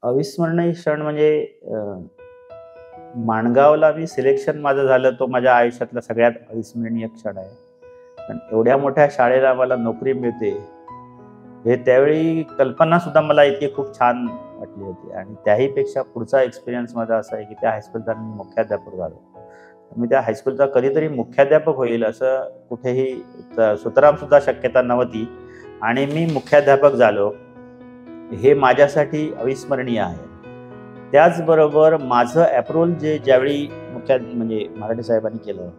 अविस्मरणीय क्षण म्हणजे माणगावला मी सिलेक्शन माझं झालं, तो माझ्या आयुष्यातला सगळ्यात अविस्मरणीय क्षण आहे. कारण एवढ्या मोठ्या शाळेला मला नोकरी मिळते, हे त्यावेळी कल्पनासुद्धा मला इतकी खूप छान वाटली होती. आणि त्याहीपेक्षा पुढचा एक्सपिरियन्स माझा असा आहे, की त्या हायस्कूलचा मी मुख्याध्यापक झालो. मी त्या हायस्कूलचा कधीतरी मुख्याध्यापक होईल असं कुठेही सुतरामसुद्धा शक्यता नव्हती आणि मी मुख्याध्यापक झालो. हे माझ्यासाठी अविस्मरणीय आहे. त्याचबरोबर माझं अप्रूव्हल ज्यावेळी म्हणजे मराठे साहेबांनी केलं,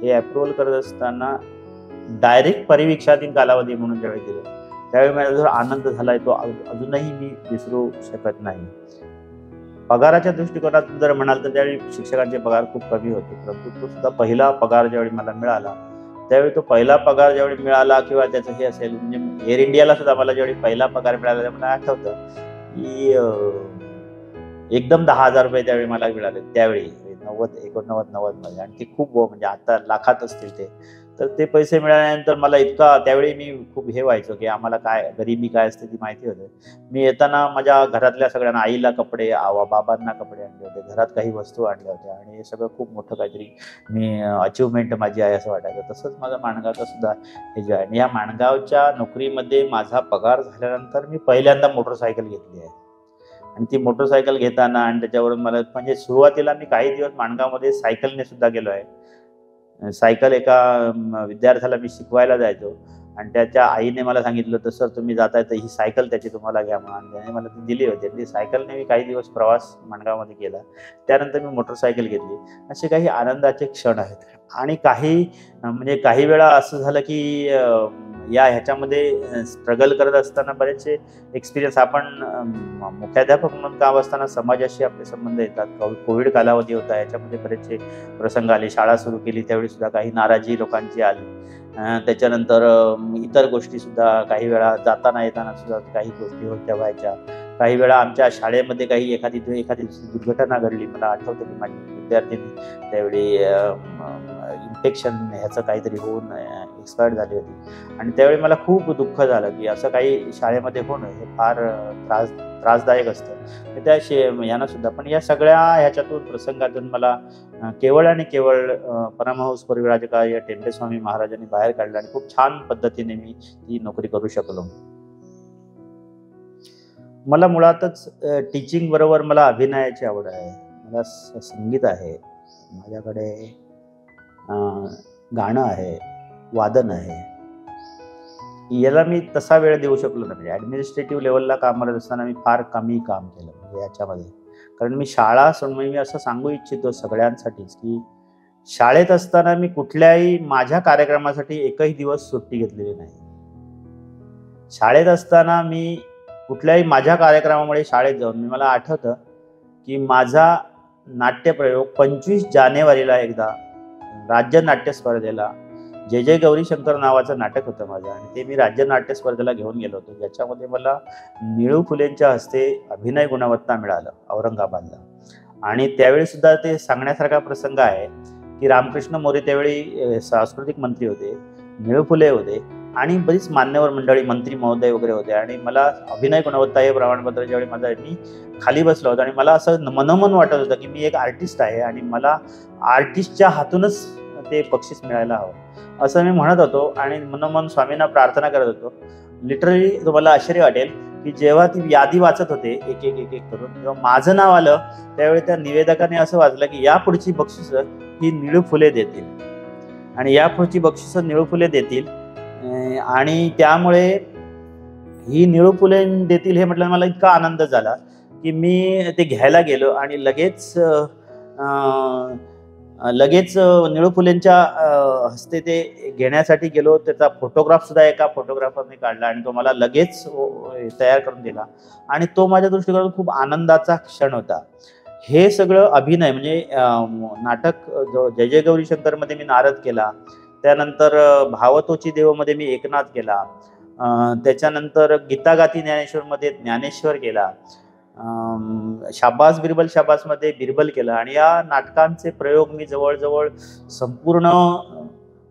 हे अप्रूव्हल करत असताना डायरेक्ट परिवीक्षाधीन कालावधी म्हणून ज्यावेळी दिलं, त्यावेळी माझा जो आनंद झालाय तो अजूनही मी विसरू शकत नाही. पगाराच्या दृष्टिकोनातून जर म्हणाल तर त्यावेळी शिक्षकांचे पगार खूप कमी होते, परंतु तो सुद्धा पहिला पगार ज्यावेळी मला मिळाला, त्यावेळी तो पहिला पगार ज्यावेळी मिळाला किंवा त्याचं हे असेल म्हणजे एअर इंडियाला सुद्धा मला ज्यावेळी पहिला पगार मिळाला, मला आठवतं की एकदम 10,000 रुपये त्यावेळी मला मिळाले. त्यावेळी 89-90 मध्ये, आणि ते खूप म्हणजे आता लाखात असतील ते. तर ते पैसे मिळाल्यानंतर मला इतका त्यावेळी मी खूप हे व्हायचो की आम्हाला काय गरिबी काय असते ती माहिती होते. मी येताना माझ्या घरातल्या सगळ्यांना, आईला कपडे, बाबांना कपडे आणले होते, घरात काही वस्तू आणल्या होत्या आणि हे सगळं खूप मोठं काहीतरी मी अचिव्हमेंट माझी आहे असं वाटायचं. तसंच माझा माणगावचा सुद्धा हे जे आहे, आणि या माणगावच्या नोकरीमध्ये माझा पगार झाल्यानंतर मी पहिल्यांदा मोटरसायकल घेतली आहे. आणि ती मोटरसायकल घेताना आणि त्याच्यावरून मला म्हणजे सुरुवातीला मी काही दिवस माणगावमध्ये सायकलने सुद्धा गेलो आहे. सायकल एका विद्यार्थ्याला मी शिकवायला जायचो आणि त्याच्या आईने मला सांगितलं होतं, सर तुम्ही जाताय तर ही सायकल त्याची तुम्हाला घ्या म्हणून, आणि त्याने मला ती दिली होती. ती सायकलने मी काही दिवस प्रवास माणगावमध्ये केला. त्यानंतर मी मोटरसायकल घेतली. असे काही आनंदाचे क्षण आहेत. आणि म्हणजे काही वेळा असं झालं की ह्याच्यामध्ये स्ट्रगल करत असताना बरेचसे एक्सपिरियन्स आपण मुख्याध्यापक म्हणून काम असताना समाजाशी आपले संबंध येतात. कोविड कालावधी होता, याच्यामध्ये बरेचसे प्रसंग आले. शाळा सुरू केली त्यावेळी सुद्धा काही नाराजी लोकांची आली. त्याच्यानंतर इतर गोष्टी सुद्धा काही वेळा जाताना येताना सुद्धा काही गोष्टी होत्या व्हायच्या. काही वेळा आमच्या शाळेमध्ये एखादी दुर्घटना घडली. मला आठवतं की माझी विद्यार्थिनी त्यावेळी इन्फेक्शन ह्याचं काहीतरी होऊन एक्सपायर्ड झाली होती. आणि त्यावेळी मला खूप दुःख झालं की असं काही शाळेमध्ये होणं हे फार त्रासदायक असतं. त्या यांना सुद्धा. पण या सगळ्या ह्याच्यातून प्रसंगातून मला केवळ आणि केवळ परमहंस परिव्राजकाचार्य टेंबे स्वामी महाराजांनी बाहेर काढलं आणि खूप छान पद्धतीने मी ती नोकरी करू शकलो. मला मुळातच टीचिंग बरोबर मला अभिनयाची आवड आहे, मला संगीत आहे, माझ्याकडे गाणं आहे, वादन आहे. याला मी तसा वेळ देऊ शकलो नाही. म्हणजे ॲडमिनिस्ट्रेटिव्ह लेवलला काम करत असताना मी फार कमी काम केलं म्हणजे याच्यामध्ये. कारण मी शाळा सोडून, मी असं सांगू इच्छितो सगळ्यांसाठीच की शाळेत असताना मी कुठल्याही माझ्या कार्यक्रमासाठी एकही दिवस सुट्टी घेतलेली नाही. शाळेत असताना मी कुठल्याही माझ्या कार्यक्रमामुळे शाळेत जाऊन, मला आठवतं की माझा नाट्यप्रयोग 25 जानेवारीला एकदा राज्य नाट्य स्पर्धेला जय जय गौरीशंकर नावाचं नाटक होतं माझं, आणि ते मी राज्य नाट्य स्पर्धेला घेऊन गेलो होतो, ज्याच्यामध्ये मला निळू फुलेंच्या हस्ते अभिनय गुणवत्ता मिळालं औरंगाबादला. आणि त्यावेळी सुद्धा ते सांगण्यासारखा प्रसंग आहे की रामकृष्ण मोरे त्यावेळी सांस्कृतिक मंत्री होते, निळू फुले होते आणि बरीच मान्यवर मंडळी, मंत्री महोदय वगैरे होते. आणि मला अभिनय गुणवत्ता हे प्रमाणपत्र ज्यावेळी मी खाली बसलो होतो आणि मला असं मनोमन वाटत होतं की मी एक आर्टिस्ट आहे आणि मला आर्टिस्टच्या हातूनच ते बक्षीस मिळायला हवं असं मी म्हणत होतो. आणि मनोमन स्वामींना प्रार्थना करत होतो. लिटरली तुम्हाला आश्चर्य वाटेल की जेव्हा ती यादी वाचत होते एक एक करून, जेव्हा माझं नाव आलं त्यावेळी त्या निवेदकाने असं वाचलं की यापुढची बक्षिसं ही निळू फुले देतील, आणि यापुढची बक्षिसं निळू फुले देतील. आणि त्यामुळे ही निळू फुले देतील हे म्हटलं, मला इतका आनंद झाला की मी ते घ्यायला गेलो आणि लगेच निळू फुलेंच्या हस्ते ते घेण्यासाठी गेलो. त्याचा फोटोग्राफ सुद्धा एका फोटोग्राफरने काढला आणि तो मला लगेच तयार करून दिला. आणि तो माझ्या दृष्टीकोनातून खूप आनंदाचा क्षण होता. हे सगळं अभिनय म्हणजे नाटक जय जय गौरीशंकरमध्ये मी नारद केला, त्यानंतर भावतोची देवमध्ये मी एकनाथ केला, त्याच्यानंतर गीतागाती ज्ञानेश्वरमध्ये ज्ञानेश्वर केला, शाबास बिरबल शाबासमध्ये बिरबल केला. आणि या नाटकांचे प्रयोग मी जवळजवळ संपूर्ण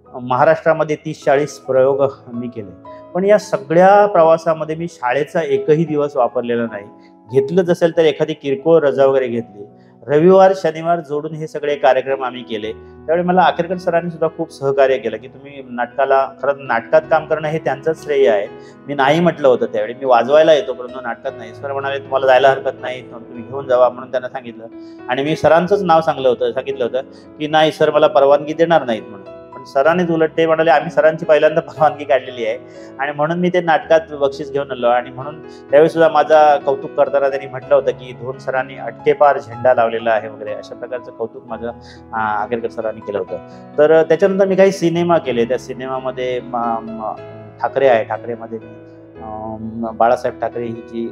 महाराष्ट्रामध्ये 30-40 प्रयोग मी केले. पण या सगळ्या प्रवासामध्ये मी शाळेचा एकही दिवस वापरलेला नाही. घेतलंच असेल तर एखादी किरकोळ रजा वगैरे घेतली. रविवार शनिवार जोडून हे सगळे कार्यक्रम आम्ही केले. त्यावेळी मला आकेरकर सरांनी सुद्धा खूप सहकार्य केलं, की तुम्ही नाटकाला, खरं नाटकात काम करणं हे त्यांचंच श्रेय आहे. मी नाही म्हटलं होतं त्यावेळी, मी वाजवायला येतो परंतु नाटकात नाही. सर म्हणाले तुम्हाला जायला हरकत नाही, तुम्ही घेऊन जावा म्हणून त्यांना सांगितलं. आणि मी सरांचंच नाव सांगितलं होतं की नाही सर मला परवानगी देणार नाहीत म्हणून. पण सरांनीच उलट ते म्हणाले आम्ही सरांची पहिल्यांदा परवानगी काढलेली आहे आणि म्हणून मी ते नाटकात बक्षीस घेऊन आलो. आणि म्हणून त्यावेळी सुद्धा माझा कौतुक करताना त्यांनी म्हटलं होतं की धोंड सरांनी अटकेपार झेंडा लावलेला आहे वगैरे, अशा प्रकारचं कौतुक माझं आगरकर सरांनी केलं होतं. तर त्याच्यानंतर मी काही सिनेमा केले. त्या सिनेमामध्ये ठाकरे आहे, ठाकरेमध्ये मी बाळासाहेब ठाकरे ही जी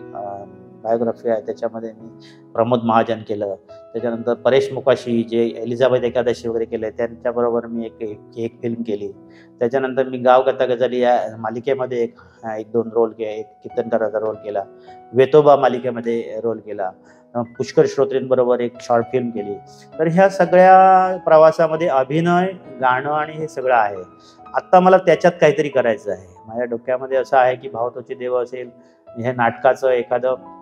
बायोग्राफी आहे त्याच्यामध्ये मी प्रमोद महाजन केलं. त्याच्यानंतर परेश मुकाशी जे एलिझाबेथ एकादशी वगैरे केले त्यांच्याबरोबर मी एक फिल्म केली. त्याच्यानंतर मी गाव कथा गझली या मालिकेमध्ये एक दोन रोल केले, एक कीर्तनकाराचा रोल केला. वेतोबा मालिकेमध्ये रोल केला. पुष्कर श्रोत्रींबरोबर एक शॉर्ट फिल्म केली. तर ह्या सगळ्या प्रवासामध्ये अभिनय, गाणं आणि हे सगळं आहे. आत्ता मला त्याच्यात काहीतरी करायचं आहे. माझ्या डोक्यामध्ये असं आहे की भाव तोचे देव असेल, हे नाटकाचं एखादं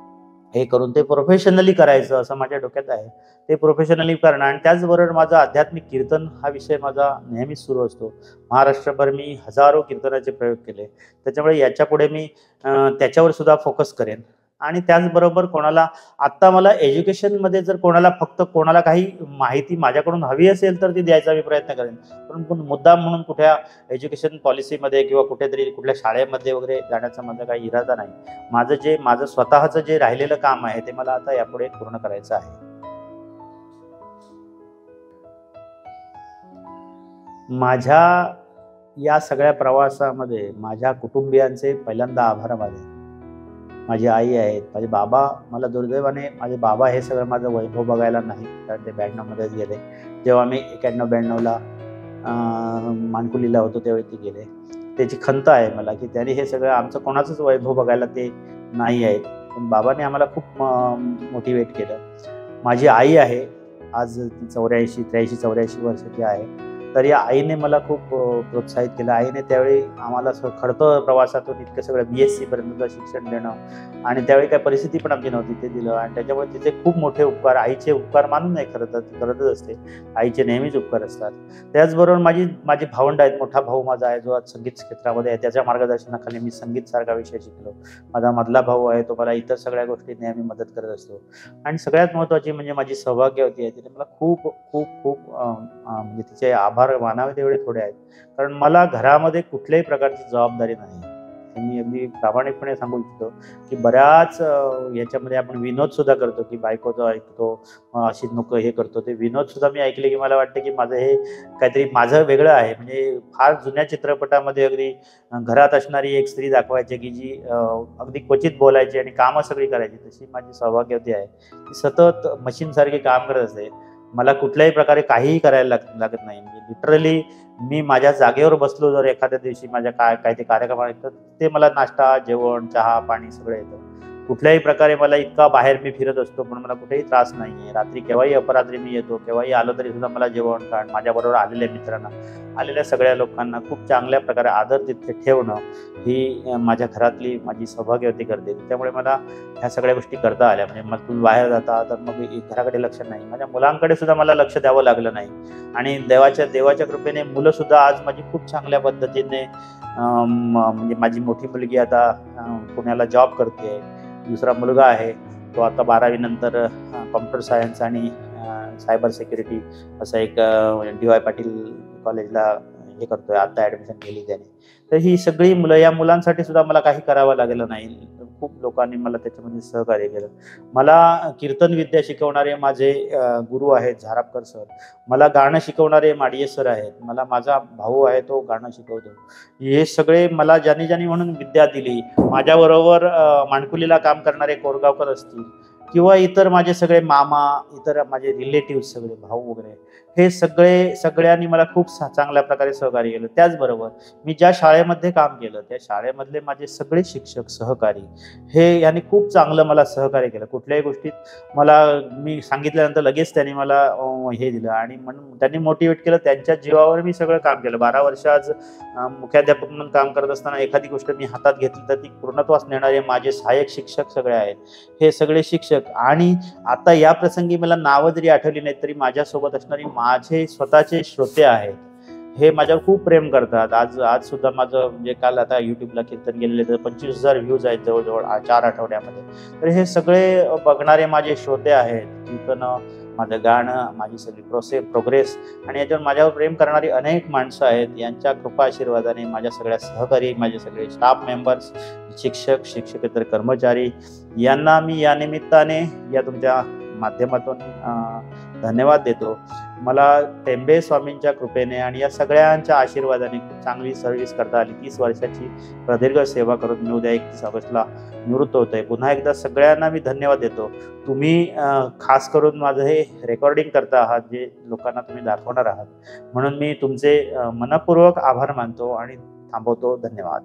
हे करून ते प्रोफेशनली करायचं असं माझ्या डोक्यात आहे. ते प्रोफेशनली करणं आणि त्याचबरोबर माझा आध्यात्मिक कीर्तन हा विषय माझा नेहमीच सुरू असतो. महाराष्ट्रभर मी हजारो कीर्तनाचे प्रयोग केले. त्याच्यामुळे याच्यापुढे मी त्याच्यावर सुद्धा फोकस करेन. आणि त्याचबरोबर कोणाला आत्ता मला एज्युकेशनमध्ये जर कोणाला काही माहिती माझ्याकडून हवी असेल तर ती द्यायचा मी प्रयत्न करेन. पण मुद्दाम म्हणून कुठल्या एज्युकेशन पॉलिसीमध्ये किंवा कुठेतरी कुठल्या शाळेमध्ये वगैरे जाण्याचा माझा काही इरादा नाही. माझं स्वतःचं जे राहिलेलं काम आहे ते मला आता यापुढे पूर्ण करायचं आहे. माझ्या या सगळ्या प्रवासामध्ये माझ्या कुटुंबियांचे पहिल्यांदा आभार माने. माझी आई आहेत, माझे बाबा, मला दुर्दैवाने माझे बाबा हे सगळं माझं वैभव बघायला नाही, कारण ते 92मध्येच गेले. जेव्हा मी 91-92ला मानकुलीला होतो त्यावेळी ते गेले. त्याची खंत आहे मला की त्याने हे सगळं आमचं कोणाचंच वैभव बघायला ते नाही आहेत. पण बाबांनी आम्हाला खूप मोटिवेट केलं. माझी आई आहे, आज ती 83-84 वर्षाची आहे. तर या आईने मला खूप प्रोत्साहित केलं. आईने त्यावेळी आम्हाला खडतर प्रवासातून इतकं सगळं BSc पर्यंतचं शिक्षण देणं आणि त्यावेळी काही परिस्थिती पण आमची नव्हती ते दिलं. आणि त्याच्यामुळे तिचे खूप मोठे उपकार, आईचे उपकार मानून नाही खरं तर ती करतच असते. आईचे नेहमीच उपकार असतात. त्याचबरोबर माझी भावंड आहेत. मोठा भाऊ माझा आहे जो आज संगीत क्षेत्रामध्ये आहे. त्याच्या मार्गदर्शनाखाली मी संगीतसारखा विषय शिकलो. माझा मधला भाऊ आहे तो मला इतर सगळ्या गोष्टी नेहमी मदत करत असतो. आणि सगळ्यात महत्त्वाची म्हणजे माझी सौभाग्यवती आहे. तिने मला खूप खूप खूप म्हणजे तिचे आभार मानावे तेवढे थोडे आहेत. कारण मला घरामध्ये कुठल्याही प्रकारची जबाबदारी नाही. मी अगदी प्रामाणिकपणे सांगू इच्छितो की बऱ्याच याच्यामध्ये आपण विनोद सुद्धा करतो की बायकोचं ऐकतो, अशी नको हे करतो. ते विनोद सुद्धा मी ऐकले की मला वाटतं की माझं हे काहीतरी माझं वेगळं आहे. म्हणजे फार जुन्या चित्रपटामध्ये अगदी घरात असणारी एक स्त्री दाखवायची की जी अगदी क्वचित बोलायची आणि कामं सगळी करायची, तशी माझी सौभाग्यवती आहे. ती सतत मशीनसारखी काम करत असते. मला कुठल्याही प्रकारे काहीही करायला लागत नाही. म्हणजे लिटरली मी माझ्या जागेवर बसलो जर एखाद्या दिवशी माझ्या काय ते कार्यक्रम आहेत तर ते मला नाश्ता, जेवण, चहा, पाणी सगळं येतं. कुठल्याही प्रकारे मला इतका बाहेर मी फिरत असतो पण मला कुठेही त्रास नाही आहे. रात्री केव्हाही अपरात्री मी येतो, केव्हाही आलो तरी सुद्धा मला जेवण, कारण माझ्याबरोबर आलेल्या मित्रांना, आलेल्या सगळ्या लोकांना खूप चांगल्या प्रकारे आदर तिथे ठेवणं ही माझ्या घरातली माझी सौभाग्यवती करते. त्यामुळे मला ह्या सगळ्या गोष्टी करता आल्या. म्हणजे मग तुम्ही बाहेर जाता तर मग घराकडे लक्ष नाही, माझ्या मुलांकडे सुद्धा मला लक्ष द्यावं लागलं नाही. आणि देवाच्या कृपेने मुलं सुद्धा आज माझी खूप चांगल्या पद्धतीने म्हणजे माझी मोठी मुलगी आता पुण्याला जॉब करते. दुसरा मुलगा आहे तो आता 12वी नंतर कॉम्प्युटर सायन्स आणि सायबर सिक्युरिटी असं एक DY पाटील कॉलेजला हे करतोय, आता ॲडमिशन केली त्याने. तर ही सगळी मुलं, या मुलांसाठी सुद्धा मला काही करावं लागलं नाही. खूप लोकांनी मला त्याच्यामध्ये सहकार्य केलं. मला कीर्तन विद्या शिकवणारे माझे गुरु आहेत झारापकर सर. मला गाणं शिकवणारे माडिये सर आहेत. मला माझा भाऊ आहे तो गाणं शिकवतो. हे सगळे मला ज्यांनी म्हणून विद्या दिली. माझ्याबरोबर माणकुलीला काम करणारे कोरगावकर असतील किंवा इतर माझे सगळे मामा, इतर माझे रिलेटिव्ह सगळे भाऊ वगैरे, हे सगळ्यांनी मला खूप चांगल्या प्रकारे सहकार्य केलं. त्याचबरोबर मी ज्या शाळेमध्ये काम केलं त्या शाळेमधले माझे सगळे शिक्षक सहकारी हे यांनी खूप चांगलं मला सहकार्य केलं. कुठल्याही गोष्टीत मला मी सांगितल्यानंतर लगेच त्यांनी मला हे दिलं आणि म्हणून त्यांनी मोटिवेट केलं. त्यांच्या जीवावर मी सगळं काम केलं. 12 वर्ष आज मुख्याध्यापक म्हणून काम करत असताना एखादी गोष्ट मी हातात घेतली तर ती पूर्णत्वास नेणारे माझे सहाय्यक शिक्षक सगळे आहेत. हे सगळे शिक्षक आणि आता या प्रसंगी मला नावं जरी आठवली नाहीत तरी माझ्यासोबत असणारी माझे स्वतःचे श्रोते आहेत. हे माझ्यावर खूप प्रेम करतात. आज सुद्धा माझं म्हणजे काल आता युट्यूबला कीर्तन गेलेले तर 25,000 व्ह्यूज आहेत जवळजवळ 4 आठवड्यामध्ये. तर हे सगळे बघणारे माझे श्रोते आहेत. कीर्तन, माझं गाणं, माझी सगळी प्रोग्रेस आणि याच्यावर माझ्यावर प्रेम करणारी अनेक माणसं आहेत. यांच्या कृपा आशीर्वादाने माझ्या सगळ्या सहकारी, माझे सगळे स्टाफ मेंबर्स, शिक्षक, शिक्षकेतर कर्मचारी यांना मी या निमित्ताने या तुमच्या माध्यमातून धन्यवाद देतो. मला टेंबे स्वामींच्या कृपेने आणि या सगळ्यांच्या आशीर्वादाने खूप चांगली सर्व्हिस करता आली. 30 वर्षाची प्रदीर्घ सेवा करून मी उद्या 31 ऑगस्टला निवृत्त होतोय. पुन्हा एकदा सगळ्यांना मी धन्यवाद देतो. तुम्ही खास करून माझं हे रेकॉर्डिंग करता आहात, जे लोकांना तुम्ही दाखवणार आहात, म्हणून मी तुमचे मनपूर्वक आभार मानतो आणि थांबवतो. धन्यवाद.